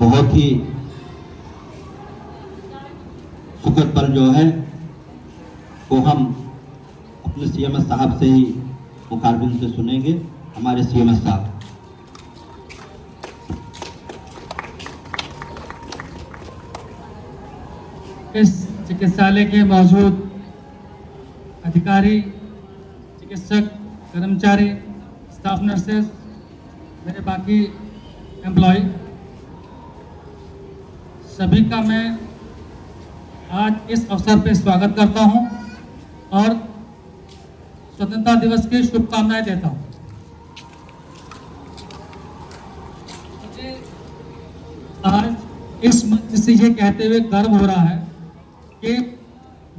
बहुत ही सुखद पल जो है वो हम अपने सीएमएस साहब से ही मुखारबिन से सुनेंगे। हमारे सीएमएस साहब। इस चिकित्सालय के मौजूद अधिकारी, चिकित्सक, कर्मचारी, स्टाफ नर्सेस, मेरे बाकी एम्प्लॉय, सभी का मैं आज इस अवसर पर स्वागत करता हूं और स्वतंत्रता दिवस की शुभकामनाएं देता हूं। मुझे आज इस मंच से ये कहते हुए गर्व हो रहा है कि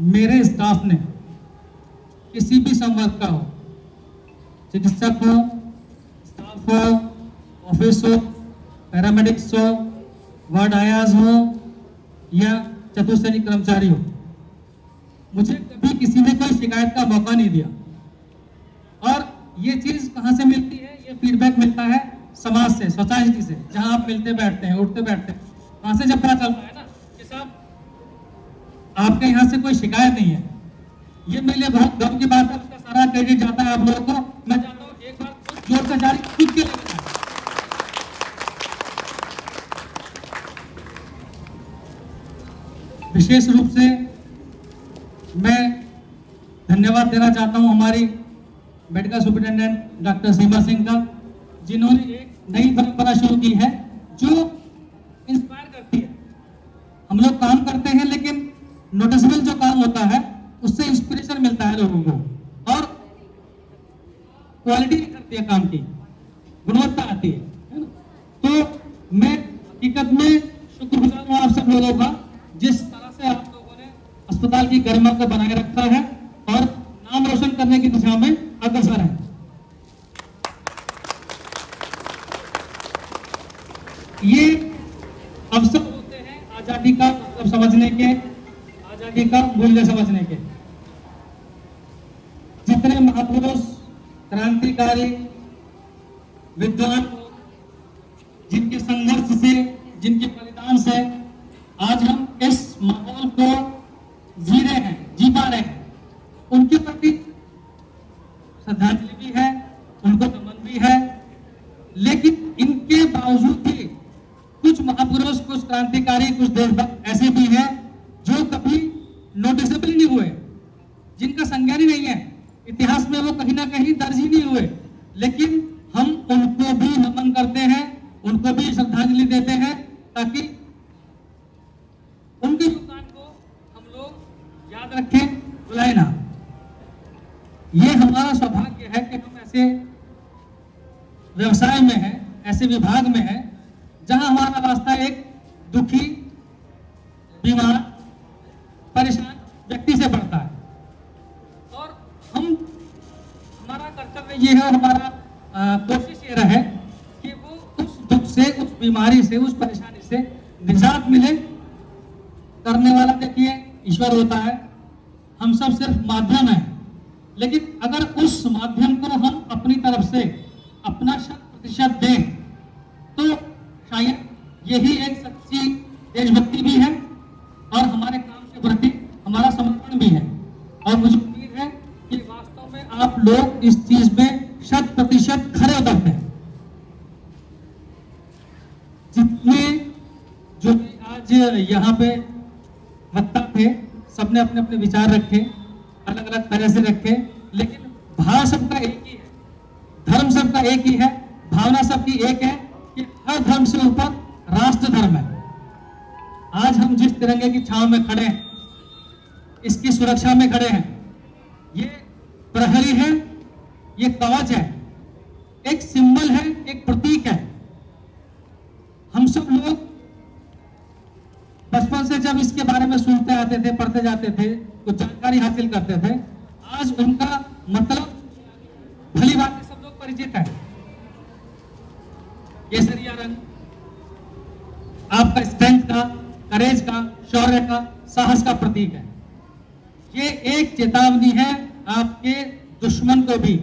मेरे स्टाफ ने किसी भी संवर्ग का हो, चिकित्सक हो, स्टाफ हो, ऑफिस हो, पैरामेडिक्स हो, वार्ड आयाज हो या चतुर्श्रेणी कर्मचारी हो, मुझे कभी किसी ने कोई शिकायत का मौका नहीं दिया। और ये चीज कहां से मिलती है? ये फीडबैक मिलता है समाज से, सोसाइटी से, जहां आप मिलते बैठते हैं, उठते बैठते हैं, वहां से जब पता चलता है ना कि साहब आपके यहाँ से कोई शिकायत नहीं है, ये मेरे लिए बहुत गर्व की बात है। उसका सारा क्रेडिट जाता है आप लोगों को। मैं चाहता हूँ एक बार खुद जोर से जारी खुद के लिए विशेष रूप से मैं धन्यवाद देना चाहता हूं हमारी मेडिकल सुपरिटेंडेंट डॉक्टर सीमा सिंह का, जिन्होंने एक नई परंपरा शुरू की है जो इंस्पायर करती है। हम लोग काम करते हैं लेकिन नोटिसेबल जो काम होता है उससे इंस्पिरेशन मिलता है लोगों को और क्वालिटी करती है, काम की गुणवत्ता आती है ना? तो मैं हकीकत में शुक्रगुजार हूं आप सब लोगों का, जिस तरह से आप लोगों ने अस्पताल की गरिमा को बनाए रखा है और नाम रोशन करने की दिशा में अग्रसर है। ये अवसर होते हैं आजादी का मतलब समझने के, आजादी का मूल्य समझने के। जितने महापुरुष, क्रांतिकारी, विद्वान, जिनके संघर्ष से, जिनके बलिदान से आज हम इस माहौल को जी रहे हैं, जी पा रहे हैं, उनके प्रति श्रद्धांजलि भी है, उनको नमन भी है। लेकिन इनके बावजूद भी कुछ महापुरुष, कुछ क्रांतिकारी, कुछ देशभक्त ऐसे भी हैं जो कभी नोटिसेबल नहीं हुए, जिनका संज्ञान ही नहीं है, इतिहास में वो कहीं ना कहीं दर्ज ही नहीं हुए, लेकिन हम उनको भी नमन करते हैं, उनको भी श्रद्धांजलि देते हैं ताकि उनके योगदान को हम लोग याद रखें, भुलाएं ना। ये हमारा सौभाग्य है कि हम ऐसे व्यवसाय में हैं, ऐसे विभाग में हैं जहां हमारा वास्ता एक दुखी, बीमार, परेशान व्यक्ति से पड़ता है और हमारा कर्तव्य ये है, हमारा कोशिश ये रहे कि वो उस दुख से, उस बीमारी से, उस परेशानी से निजात मिले। करने वाला देखिए ईश्वर होता है, हम सब सिर्फ माध्यम है, लेकिन अगर उस माध्यम को हम अपनी तरफ से अपना 100% दें तो शायद यही एक सच्ची देशभक्ति भी है और हमारे काम के प्रति हमारा समर्पण भी है। और मुझे उम्मीद है कि वास्तव में आप लोग इस चीज में 100% खरे उतरते हैं। जितने जो आज यहाँ पे वक्ता थे, सबने अपने अपने विचार रखे, अलग अलग तरह से रखे, लेकिन भाव सबका एक ही है, धर्म सबका एक ही है, भावना सबकी एक है कि हर धर्म से ऊपर राष्ट्र धर्म है। आज हम जिस तिरंगे की छांव में खड़े हैं, इसकी सुरक्षा में खड़े हैं, ये प्रहरी है, ये कवच है, एक सिंबल है, एक प्रतीक है। हम सब लोग बचपन से जब इसके बारे में सुनते आते थे, पढ़ते जाते थे, कुछ जानकारी हासिल करते थे, आज उनका मतलब भली बात सब लोग परिचित है। केसरिया रंग आपका स्ट्रेंथ का, करेज का, शौर्य का, साहस का प्रतीक है। ये एक चेतावनी है आपके दुश्मन को भी,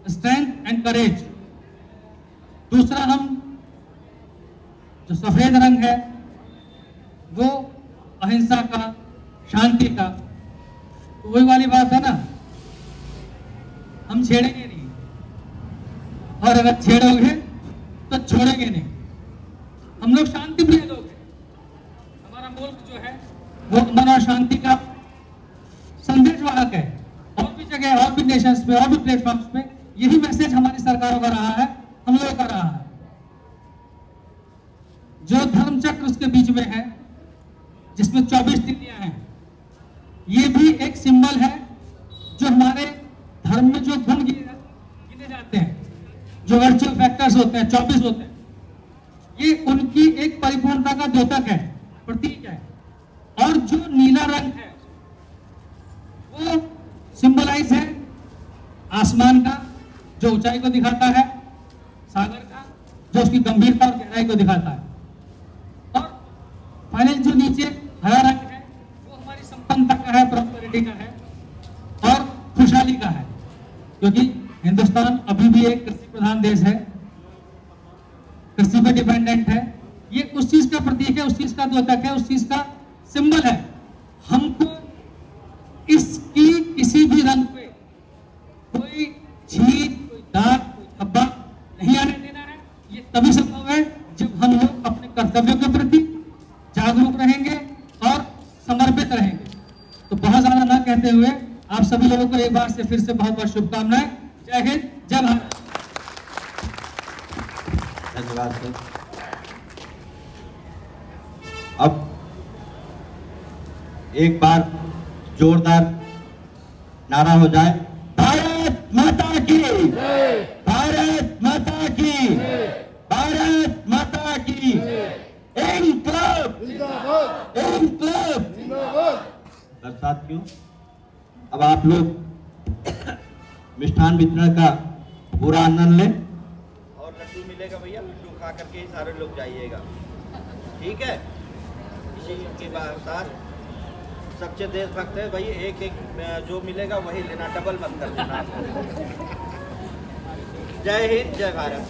स्ट्रेंथ एंड करेज। दूसरा, हम जो सफेद रंग है वो अहिंसा का, शांति का। तो वही वाली बात है ना, हम छेड़ेंगे नहीं, और अगर छेड़ोगे तो छोड़ेंगे नहीं। हम लोग शांति प्रिय लोग हैं। हमारा मुल्क जो है वो अमन और शांति का संदेश वाहक है। और भी जगह, और भी नेशंस पे, और भी प्लेटफॉर्म्स पे यही मैसेज हमारी सरकारों का रहा है, हम लोगों का रहा है। जो धर्म चक्र उसके बीच में है, जिसमें 24 तिथियां हैं, ये भी एक सिंबल है जो हमारे धर्म में जो गुण गिने जाते हैं, जो वर्चुअल फैक्टर्स होते हैं, 24 होते हैं, ये उनकी एक परिपूर्णता का द्योतक है, प्रतीक है। और जो नीला रंग है वो सिंबलाइज है आसमान का, जो ऊंचाई को दिखाता है, सागर का, जो उसकी गंभीरता और गहराई को दिखाता है। और फाइनल जो नीचे हरा रंग है वो हमारी संपन्नता का है, प्रॉस्पेरिटी का है और खुशहाली का है, क्योंकि हिंदुस्तान अभी भी एक कृषि प्रधान देश है, कृषि पे डिपेंडेंट है। ये उस चीज का प्रतीक है, उस चीज का द्योतक है, उस चीज का सिंबल है। हमको इसकी किसी भी रंग पे कोई छींट, कोई दाग, कोई धब्बा नहीं आने देना है। ये तभी संभव है जब हम लोग अपने कर्तव्यों के प्रति जागरूक रहेंगे और समर्पित रहेंगे। तो बहुत ज्यादा ना कहते हुए आप सभी लोगों को एक बार से फिर से बहुत बहुत शुभकामनाएं। जय हिंद, जय भारत। धन्यवाद सर। अब एक बार जोरदार नारा हो जाए, भारत माता की, भारत माता की, भारत माता की, इंक्लाब, इंक्लाब। बरसात क्यों? अब आप लोग मिष्ठान वितरण का पूरा आनंद लें। और लड्डू मिलेगा भैया, लड्डू खा करके ही सारे लोग जाइएगा, ठीक है? इसी के साथ सच्चे देशभक्त है भाई, एक एक जो मिलेगा वही लेना, डबल मत कर देना। जय हिंद, जय भारत।